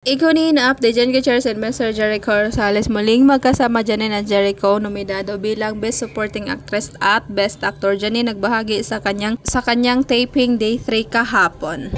Ikunin na update dyan kay Charles and Mr. Jericho Rosales muling magkasama dyan na Jericho nominado bilang Best Supporting Actress at Best Actor. Dyan nagbahagi sa kanyang taping day 3 kahapon.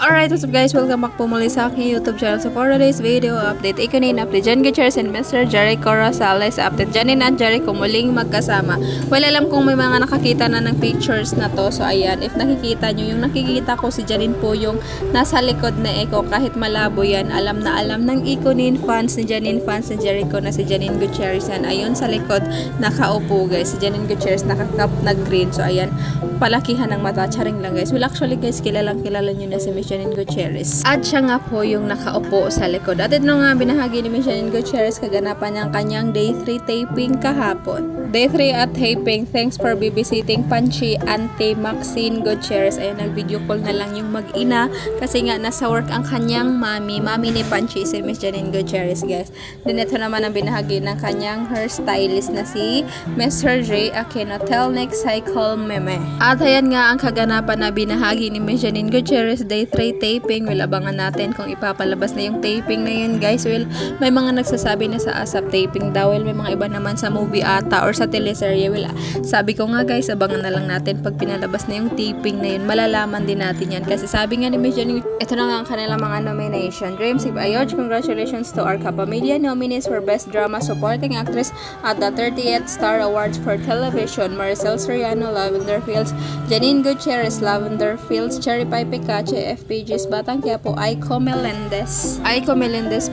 Alright, what's up guys? Welcome back po muli sa aking YouTube channel. So for today's video update, ikunin update dyan kay Charles and Mr. Jericho Rosales. Update dyan at Jericho muling magkasama. Well, alam kong may mga nakakita na ng pictures na to. So ayan, if nakikita nyo, yung nakikita ko si Janine po yung nasa likod na Echo. Kahit malabo yan, alam na alam ng ikunin fans ni Janine, fans ni Jericho na si Janine Gutierrez yan. Ayun sa likod, nakaupo guys. Si Janine Gutierrez nakakap na green. So ayan, palakihan ng mata. Charing lang guys. Well, actually guys, kilalang kilala nyo na si Miss Janine Gutierrez. At siya nga po yung nakaupo sa likod. At ito nga binahagi ni Miss Janine Gutierrez kaganapan niyang kanyang day 3 taping kahapon. Day 3 at taping, thanks for babysitting Panchi, Auntie Maxine Gutierrez. Ayun, nag-video call na lang yung mag-ina kasi nga nasa work ang kanyang mami ni Panchi, si Miss Janine Gutierrez guys. Then ito naman ang binahagi ng kanyang hairstylist na si Mr. J. Aquino. Till next cycle, meme. At ayan nga ang kaganapan na binahagi ni Miss Janine Gutierrez day 3 taping. Well, abangan natin kung ipapalabas na yung taping na yun guys. Well, may mga nagsasabi na sa ASAP taping daw. Well, may mga iba naman sa movie ata or sa teleserye. Well, sabi ko nga guys, abangan na lang natin pag pinalabas na yung taping na yun. Malalaman din natin yan. Kasi sabi nga ni Miss Janine, ito na nga ang kanilang mga nomination. Dreams of Ayoj, congratulations to our Kapamilya nominees for Best Drama Supporting Actress at the 30th Star Awards for Television. Maricel Soriano, Lavender Fields, Janine Gutierrez, Lavender Fields, Cherry Pie Picache, FPG's Batang Quiapo, Aiko Melendez,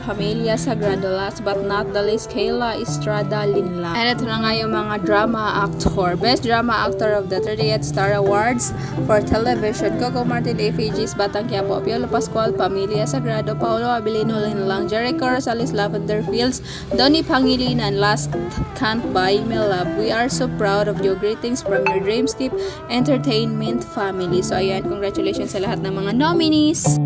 Pamilya Sagrado, last but not the least, Kayla Estrada Linla. And ito na nga yung mga drama actor. Best Drama Actor of the 30th Star Awards for Television, Coco Martin, FPG's Batang Quiapo, Piolo Pascual, Pamilya Sagrado, Paolo Abilino Linlang, Jericho Rosales, Lavender Fields, Donnie Pangilinan, Last Can't Buy Me Love. We are so proud of you. Greetings from your Dreamscape Entertainment family. So ayan, congratulations sa lahat ng mga nominees.